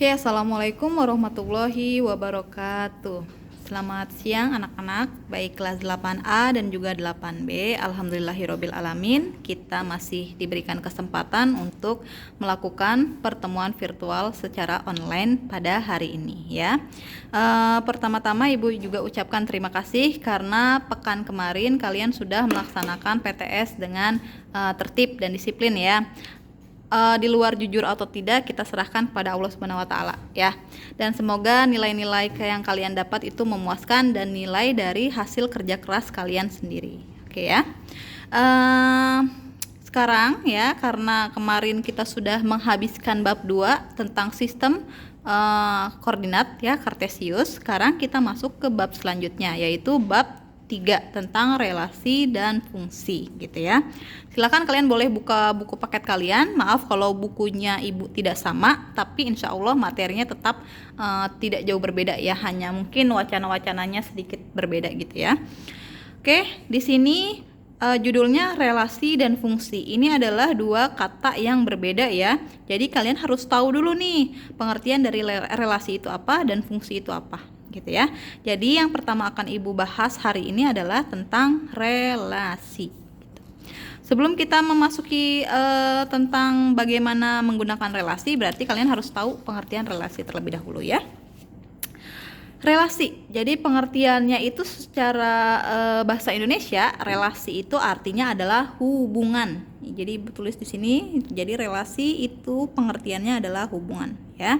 Oke, assalamualaikum warahmatullahi wabarakatuh. Selamat siang anak-anak, baik kelas 8A dan juga 8B. Alhamdulillahirabbil alamin, kita masih diberikan kesempatan untuk melakukan pertemuan virtual secara online pada hari ini ya. Pertama-tama Ibu juga ucapkan terima kasih karena pekan kemarin kalian sudah melaksanakan PTS dengan tertib dan disiplin ya. Di luar jujur atau tidak kita serahkan pada Allah Subhanahu wa taala ya. Dan semoga nilai-nilai yang kalian dapat itu memuaskan dan nilai dari hasil kerja keras kalian sendiri. Oke ya. Sekarang ya, karena kemarin kita sudah menghabiskan bab 2 tentang sistem koordinat ya, Kartesius. Sekarang kita masuk ke bab selanjutnya, yaitu bab 3 tentang relasi dan fungsi gitu ya. Silakan kalian boleh buka buku paket kalian. Maaf kalau bukunya Ibu tidak sama, tapi insya Allah materinya tetap tidak jauh berbeda ya, hanya mungkin wacana-wacananya sedikit berbeda gitu ya. Oke, di sini judulnya relasi dan fungsi. Ini adalah dua kata yang berbeda ya. Jadi kalian harus tahu dulu nih pengertian dari relasi itu apa dan fungsi itu apa gitu ya. Jadi yang pertama akan Ibu bahas hari ini adalah tentang relasi. Sebelum kita memasuki tentang bagaimana menggunakan relasi, berarti kalian harus tahu pengertian relasi terlebih dahulu ya. Relasi, jadi pengertiannya itu secara bahasa Indonesia, relasi itu artinya adalah hubungan. Jadi tulis di sini, jadi relasi itu pengertiannya adalah hubungan ya.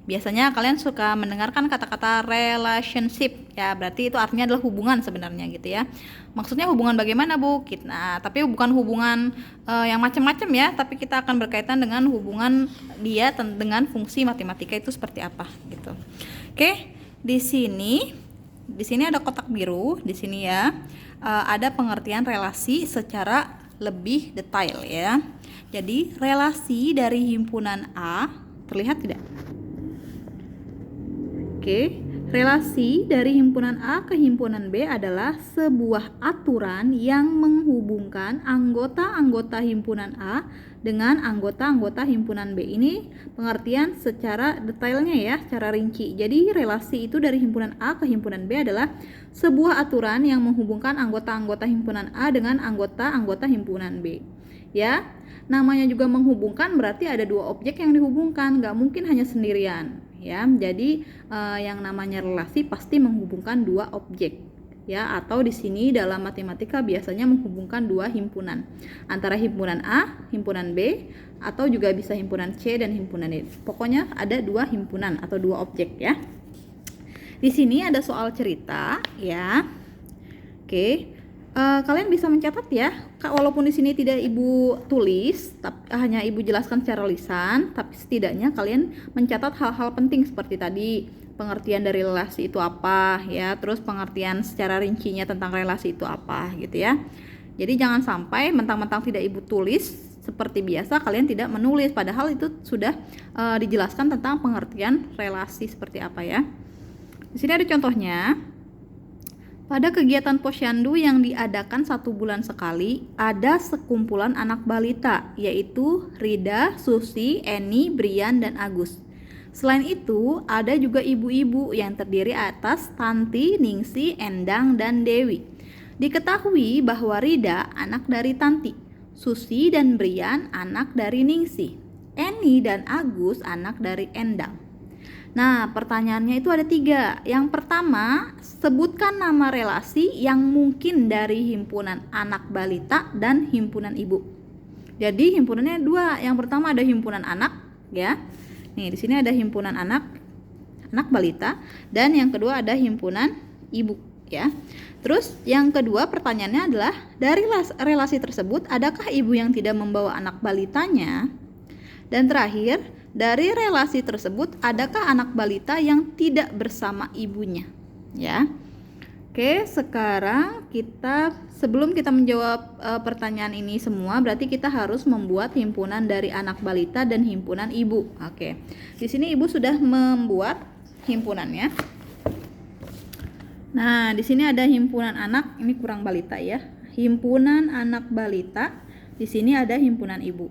Biasanya kalian suka mendengarkan kata-kata relationship ya, berarti itu artinya adalah hubungan sebenarnya gitu ya. Maksudnya hubungan bagaimana Bu? Nah, tapi bukan hubungan yang macam-macam ya, tapi kita akan berkaitan dengan hubungan dia dengan fungsi matematika itu seperti apa gitu. Oke, di sini ada kotak biru di sini ya. Ada pengertian relasi secara lebih detail ya. Jadi relasi dari himpunan A terlihat tidak? Oke, relasi dari himpunan A ke himpunan B adalah sebuah aturan yang menghubungkan anggota-anggota himpunan A dengan anggota-anggota himpunan B. Ini pengertian secara detailnya ya, secara rinci. Jadi relasi itu dari himpunan A ke himpunan B adalah sebuah aturan yang menghubungkan anggota-anggota himpunan A dengan anggota-anggota himpunan B. Ya, namanya juga menghubungkan berarti ada dua objek yang dihubungkan, nggak mungkin hanya sendirian. Ya, jadi yang namanya relasi pasti menghubungkan dua objek ya, atau di sini dalam matematika biasanya menghubungkan dua himpunan antara himpunan A, himpunan B, atau juga bisa himpunan C dan himpunan D. Pokoknya ada dua himpunan atau dua objek ya. Di sini ada soal cerita ya. Oke. Kalian bisa mencatat ya, walaupun di sini tidak Ibu tulis, tapi hanya Ibu jelaskan secara lisan, tapi setidaknya kalian mencatat hal-hal penting seperti tadi, pengertian dari relasi itu apa ya, terus pengertian secara rincinya tentang relasi itu apa gitu ya. Jadi jangan sampai mentang-mentang tidak Ibu tulis seperti biasa kalian tidak menulis, padahal itu sudah dijelaskan tentang pengertian relasi seperti apa ya. Di sini ada contohnya. Pada kegiatan posyandu yang diadakan 1 bulan sekali, ada sekumpulan anak balita, yaitu Rida, Susi, Eni, Brian, dan Agus. Selain itu, ada juga ibu-ibu yang terdiri atas Tanti, Ningsi, Endang, dan Dewi. Diketahui bahwa Rida anak dari Tanti, Susi dan Brian anak dari Ningsi, Eni dan Agus anak dari Endang. Nah, pertanyaannya itu ada 3. Yang pertama, sebutkan nama relasi yang mungkin dari himpunan anak balita dan himpunan ibu. Jadi himpunannya 2. Yang pertama ada himpunan anak, ya. Nih, di sini ada himpunan anak balita, dan yang kedua ada himpunan ibu, ya. Terus yang kedua pertanyaannya adalah dari relasi tersebut adakah ibu yang tidak membawa anak balitanya? Dan terakhir, dari relasi tersebut adakah anak balita yang tidak bersama ibunya ya. Oke, sekarang sebelum kita menjawab pertanyaan ini semua, berarti kita harus membuat himpunan dari anak balita dan himpunan ibu. Oke, di sini ibu sudah membuat himpunannya. Nah, di sini ada himpunan anak, ini kurang balita ya, himpunan anak balita. Di sini ada himpunan ibu.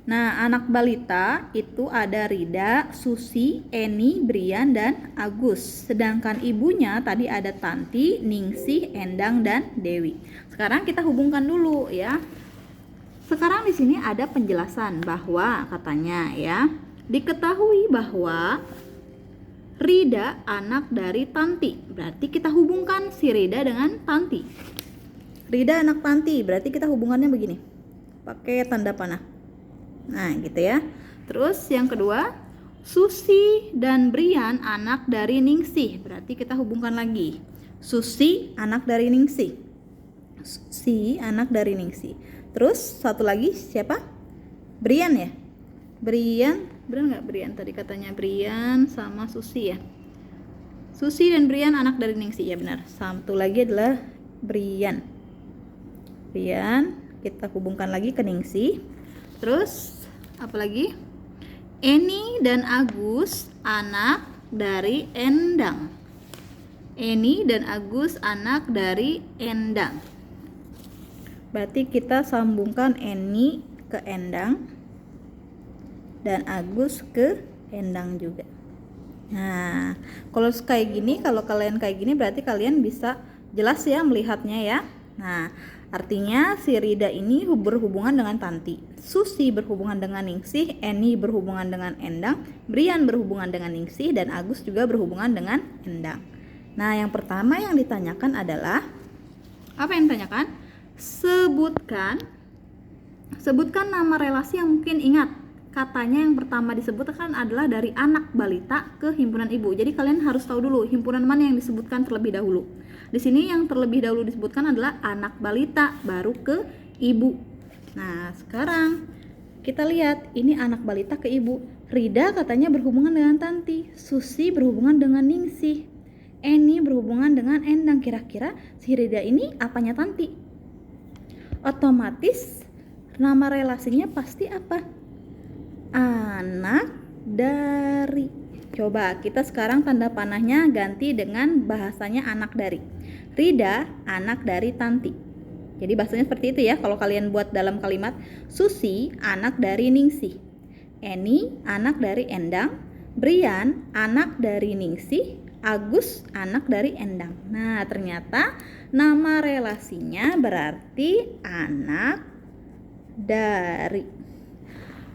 Nah, anak balita itu ada Rida, Susi, Eni, Brian, dan Agus. Sedangkan ibunya tadi ada Tanti, Ningsih, Endang, dan Dewi. Sekarang kita hubungkan dulu ya. Sekarang di sini ada penjelasan bahwa katanya ya, diketahui bahwa Rida anak dari Tanti. Berarti kita hubungkan si Rida dengan Tanti. Rida anak Tanti, berarti kita hubungannya begini. Pakai tanda panah. Nah, gitu ya. Terus yang kedua, Susi dan Brian anak dari Ningsih. Berarti kita hubungkan lagi. Susi anak dari Ningsih. Susi anak dari Ningsih. Terus satu lagi siapa? Brian ya? Brian, benar nggak Brian? Tadi katanya Brian sama Susi ya. Susi dan Brian anak dari Ningsih, ya benar. Satu lagi adalah Brian. Brian kita hubungkan lagi ke Ningsih. Terus apa lagi? Eni dan Agus anak dari Endang. Eni dan Agus anak dari Endang. Berarti kita sambungkan Eni ke Endang dan Agus ke Endang juga. Nah, kalau kayak gini, kalau kalian kayak gini berarti kalian bisa jelas ya melihatnya ya. Nah, artinya si Rida ini berhubungan dengan Tanti, Susi berhubungan dengan Ningsih, Eni berhubungan dengan Endang, Brian berhubungan dengan Ningsih, dan Agus juga berhubungan dengan Endang. Nah, yang pertama yang ditanyakan adalah, apa yang ditanyakan? Sebutkan nama relasi yang mungkin ingat. Katanya yang pertama disebutkan adalah dari anak balita ke himpunan ibu. Jadi kalian harus tahu dulu himpunan mana yang disebutkan terlebih dahulu. Di sini yang terlebih dahulu disebutkan adalah anak balita, baru ke ibu. Nah, sekarang kita lihat ini anak balita ke ibu. Rida katanya berhubungan dengan Tanti, Susi berhubungan dengan Ningsih, Eni berhubungan dengan Endang. Kira-kira si Rida ini apanya Tanti? Otomatis nama relasinya pasti apa? Anak dari. Coba kita sekarang tanda panahnya ganti dengan bahasanya anak dari. Rida anak dari Tanti. Jadi bahasanya seperti itu ya kalau kalian buat dalam kalimat. Susi anak dari Ningsih, Eni anak dari Endang, Brian anak dari Ningsih, Agus anak dari Endang. Nah, ternyata nama relasinya berarti anak dari.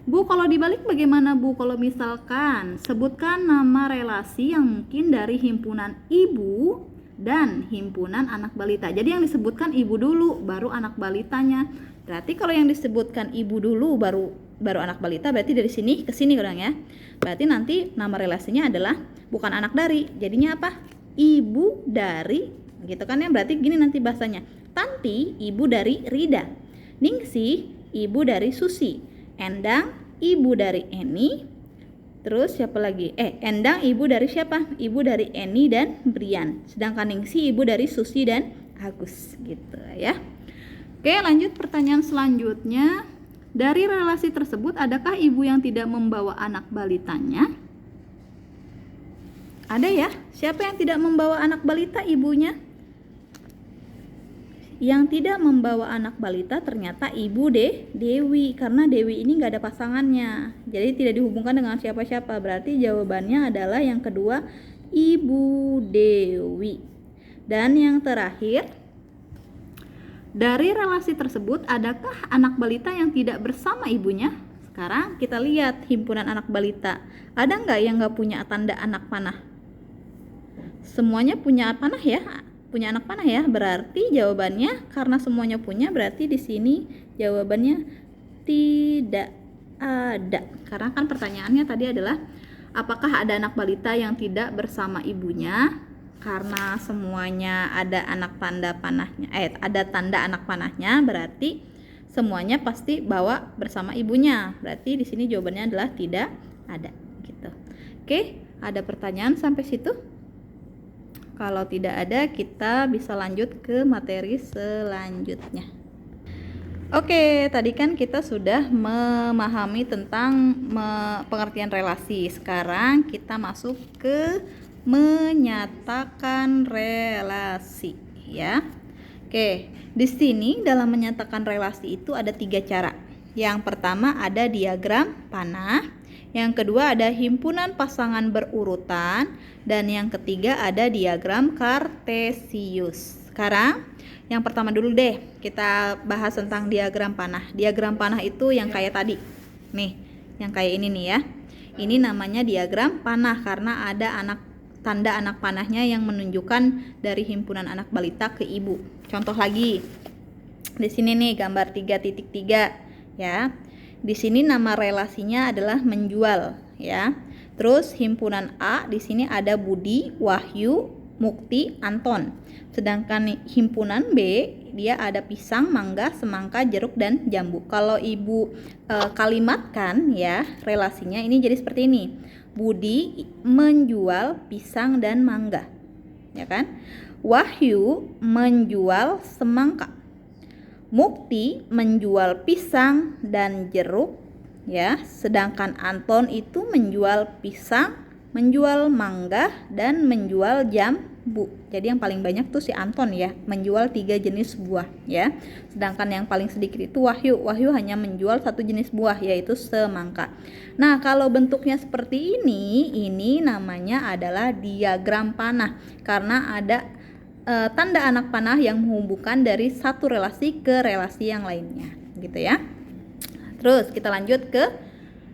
Bu, kalau dibalik bagaimana Bu? Kalau misalkan sebutkan nama relasi yang mungkin dari himpunan ibu dan himpunan anak balita. Jadi yang disebutkan ibu dulu, baru anak balitanya. Berarti kalau yang disebutkan ibu dulu, baru anak balita, berarti dari sini ke sini kurang ya. Berarti nanti nama relasinya adalah bukan anak dari. Jadinya apa? Ibu dari, gitu kan ya. Berarti gini nanti bahasanya. Tanti ibu dari Rida, Ningsih ibu dari Susi, Endang ibu dari Eni. Terus siapa lagi? Endang ibu dari siapa? Ibu dari Eni dan Brian. Sedangkan Ningsih ibu dari Susi dan Agus, gitu ya. Oke, lanjut pertanyaan selanjutnya. Dari relasi tersebut, adakah ibu yang tidak membawa anak balitanya? Ada ya? Siapa yang tidak membawa anak balita? Ibunya. Yang tidak membawa anak balita ternyata ibu Dewi, karena Dewi ini nggak ada pasangannya, jadi tidak dihubungkan dengan siapa-siapa. Berarti jawabannya adalah yang kedua, ibu Dewi. Dan yang terakhir, dari relasi tersebut adakah anak balita yang tidak bersama ibunya? Sekarang kita lihat himpunan anak balita, ada nggak yang nggak punya tanda anak panah? Semuanya punya panah ya? Punya anak panah ya, berarti jawabannya karena semuanya punya, berarti di sini jawabannya tidak ada. Karena kan pertanyaannya tadi adalah apakah ada anak balita yang tidak bersama ibunya? Karena semuanya ada anak tanda panahnya, ada tanda anak panahnya, berarti semuanya pasti bawa bersama ibunya. Berarti di sini jawabannya adalah tidak ada, gitu. Oke, ada pertanyaan sampai situ? Kalau tidak ada, kita bisa lanjut ke materi selanjutnya. Oke, tadi kan kita sudah memahami tentang pengertian relasi. Sekarang kita masuk ke menyatakan relasi, ya. Oke, di sini dalam menyatakan relasi itu ada 3 cara. Yang pertama ada diagram panah, yang kedua ada himpunan pasangan berurutan, dan yang ketiga ada diagram kartesius. Sekarang yang pertama dulu deh, kita bahas tentang diagram panah. Diagram panah itu yang kayak tadi. Nih, yang kayak ini nih ya. Ini namanya diagram panah karena ada tanda anak panahnya yang menunjukkan dari himpunan anak balita ke ibu. Contoh lagi. Di sini nih gambar 3.3 ya. Di sini nama relasinya adalah menjual ya. Terus himpunan A di sini ada Budi, Wahyu, Mukti, Anton. Sedangkan himpunan B dia ada pisang, mangga, semangka, jeruk dan jambu. Kalau ibu kalimatkan ya relasinya ini jadi seperti ini. Budi menjual pisang dan mangga. Ya kan? Wahyu menjual semangka. Mukti menjual pisang dan jeruk ya, sedangkan Anton itu menjual pisang, menjual mangga dan menjual jambu. Jadi yang paling banyak tuh si Anton ya, menjual 3 jenis buah ya. Sedangkan yang paling sedikit itu Wahyu. Wahyu hanya menjual 1 jenis buah yaitu semangka. Nah, kalau bentuknya seperti ini namanya adalah diagram panah karena ada tanda anak panah yang menghubungkan dari satu relasi ke relasi yang lainnya gitu ya. Terus kita lanjut ke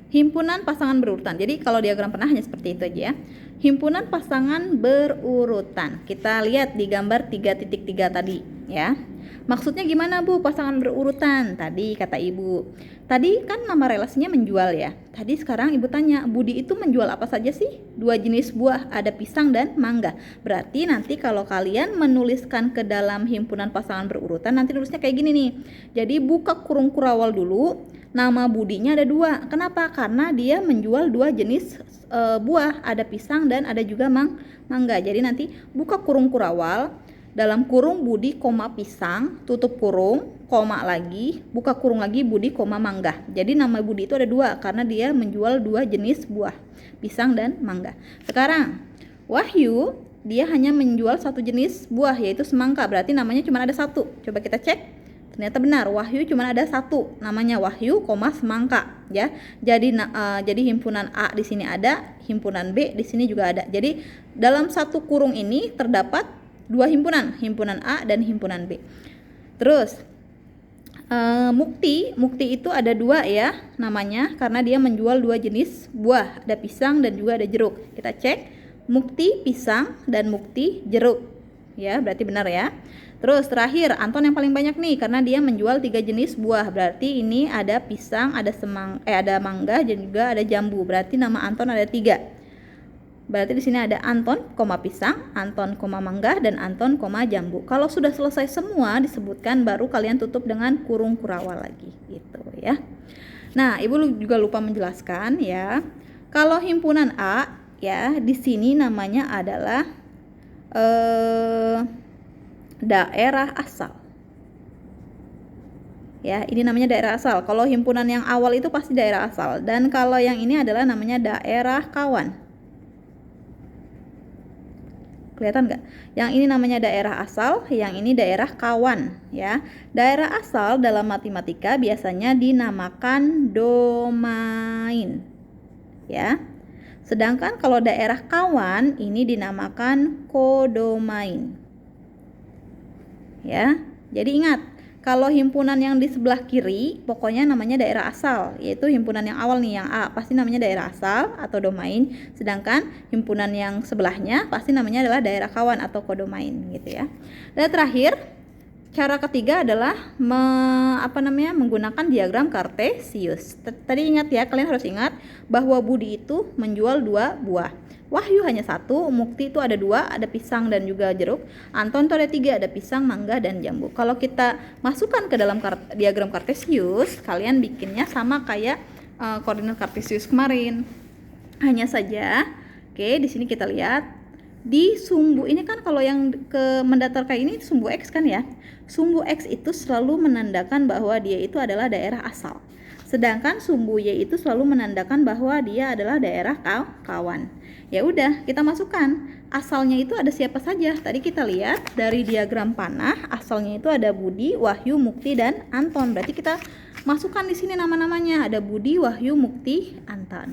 himpunan pasangan berurutan. Jadi kalau diagram panah hanya seperti itu aja ya. Himpunan pasangan berurutan. Kita lihat di gambar 3.3 tadi ya. Maksudnya gimana Bu pasangan berurutan? Tadi kata ibu. Tadi kan nama relasinya menjual ya. Tadi sekarang ibu tanya, Budi itu menjual apa saja sih? 2 jenis buah, ada pisang dan mangga. Berarti nanti kalau kalian menuliskan ke dalam himpunan pasangan berurutan, nanti tulisnya kayak gini nih. Jadi buka kurung kurawal dulu, nama Budinya ada 2. Kenapa? Karena dia menjual 2 jenis buah, ada pisang dan ada juga mangga. Jadi nanti buka kurung kurawal, dalam kurung Budi, pisang, tutup kurung, koma lagi, buka kurung lagi Budi, mangga. Jadi nama Budi itu ada 2 karena dia menjual 2 jenis buah, pisang dan mangga. Sekarang Wahyu dia hanya menjual 1 jenis buah yaitu semangka, berarti namanya cuma ada 1. Coba kita cek. Ternyata benar, Wahyu cuma ada 1, namanya Wahyu, semangka ya. Jadi himpunan A di sini ada, himpunan B di sini juga ada. Jadi dalam satu kurung ini terdapat 2 himpunan A dan himpunan B. Terus Mukti itu ada 2 ya namanya karena dia menjual 2 jenis buah, ada pisang dan juga ada jeruk. Kita cek, Mukti pisang dan Mukti jeruk ya, berarti benar ya. Terus terakhir Anton yang paling banyak nih karena dia menjual 3 jenis buah, berarti ini ada pisang, ada mangga dan juga ada jambu, berarti nama Anton ada 3. Berarti di sini ada Anton, pisang, Anton, mangga, dan Anton, jambu. Kalau sudah selesai semua disebutkan, baru kalian tutup dengan kurung kurawal lagi, gitu ya. Nah, ibu juga lupa menjelaskan ya. Kalau himpunan A, ya di sini namanya adalah daerah asal. Ya, ini namanya daerah asal. Kalau himpunan yang awal itu pasti daerah asal. Dan kalau yang ini adalah namanya daerah kawan. Kelihatan nggak? Yang ini namanya daerah asal, yang ini daerah kawan ya. Daerah asal dalam matematika biasanya dinamakan domain ya. Sedangkan kalau daerah kawan ini dinamakan kodomain ya. Jadi ingat, kalau himpunan yang di sebelah kiri pokoknya namanya daerah asal, yaitu himpunan yang awal nih, yang A pasti namanya daerah asal atau domain, sedangkan himpunan yang sebelahnya pasti namanya adalah daerah kawan atau kodomain gitu ya. Dan terakhir, cara ketiga adalah menggunakan diagram kartesius. Tadi ingat ya, kalian harus ingat bahwa Budi itu menjual 2 buah. Wahyu hanya 1, Mukti itu ada 2, ada pisang dan juga jeruk. Anton itu ada 3, ada pisang, mangga, dan jambu. Kalau kita masukkan ke dalam diagram kartesius, kalian bikinnya sama kayak koordinat kartesius kemarin. Hanya saja, di sini kita lihat di sumbu ini kan, kalau yang ke mendatar kayak ini sumbu X kan ya. Sumbu X itu selalu menandakan bahwa dia itu adalah daerah asal. Sedangkan sumbu Y itu selalu menandakan bahwa dia adalah daerah kawan. Ya udah, kita masukkan. Asalnya itu ada siapa saja? Tadi kita lihat dari diagram panah, asalnya itu ada Budi, Wahyu, Mukti, dan Anton. Berarti kita Masukkan di sini nama-namanya, ada Budi, Wahyu, Mukti, Anton.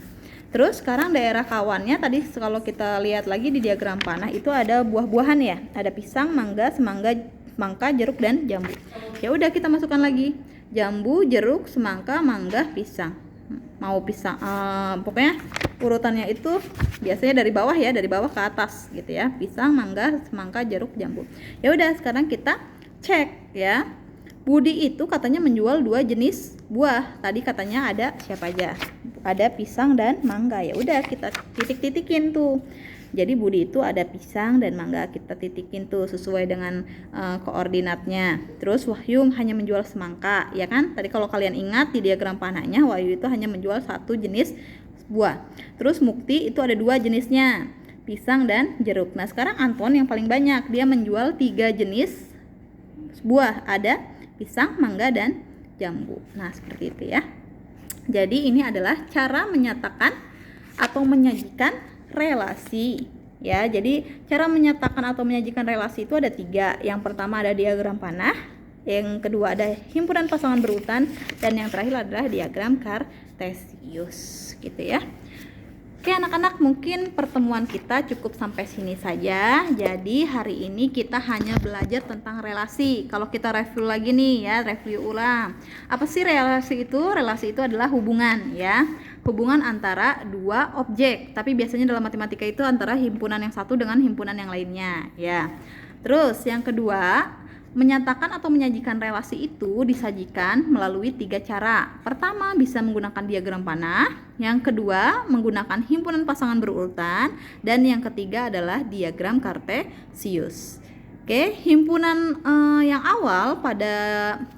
Terus sekarang daerah kawannya tadi kalau kita lihat lagi di diagram panah itu ada buah-buahan ya, ada pisang, mangga, semangka, jeruk dan jambu. Ya udah kita masukkan lagi jambu, jeruk, semangka, mangga, pisang. Mau pisang, pokoknya urutannya itu biasanya dari bawah ya, dari bawah ke atas gitu ya. Pisang, mangga, semangka, jeruk, jambu. Ya udah sekarang kita cek ya. Budi itu katanya menjual 2 jenis buah. Tadi katanya ada siapa aja? Ada pisang dan mangga. Ya udah kita titik-titikin tuh. Jadi Budi itu ada pisang dan mangga, kita titikin tuh sesuai dengan koordinatnya. Terus Wahyu hanya menjual semangka, ya kan? Tadi kalau kalian ingat di diagram panahnya, Wahyu itu hanya menjual 1 jenis buah. Terus Mukti itu ada 2 jenisnya, pisang dan jeruk. Nah sekarang Anton yang paling banyak, dia menjual 3 jenis buah, ada pisang, mangga, dan jambu. Nah seperti itu ya. Jadi ini adalah cara menyatakan atau menyajikan relasi ya. Jadi cara menyatakan atau menyajikan relasi itu ada 3. Yang pertama ada diagram panah, yang kedua ada himpunan pasangan berurutan, dan yang terakhir adalah diagram kartesius gitu ya. Oke anak-anak, mungkin pertemuan kita cukup sampai sini saja. Jadi hari ini kita hanya belajar tentang relasi. Kalau kita review lagi nih ya, review ulang. Apa sih relasi itu? Relasi itu adalah hubungan ya. Hubungan antara 2 objek. Tapi biasanya dalam matematika itu antara himpunan yang satu dengan himpunan yang lainnya ya. Terus yang kedua, menyatakan atau menyajikan relasi itu disajikan melalui 3 cara. Pertama, bisa menggunakan diagram panah. Yang kedua, menggunakan himpunan pasangan berurutan. Dan yang ketiga adalah diagram kartesius. Oke, himpunan yang awal pada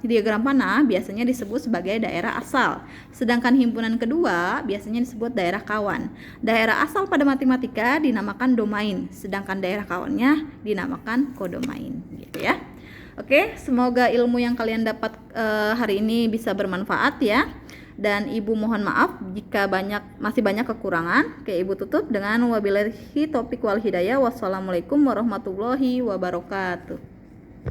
diagram panah biasanya disebut sebagai daerah asal. Sedangkan himpunan kedua biasanya disebut daerah kawan. Daerah asal pada matematika dinamakan domain, sedangkan daerah kawannya dinamakan kodomain gitu ya. Oke, semoga ilmu yang kalian dapat hari ini bisa bermanfaat ya. Dan Ibu mohon maaf jika masih banyak kekurangan. Oke, Ibu tutup dengan wabillahi taufiq wal hidayah. Wassalamualaikum warahmatullahi wabarakatuh.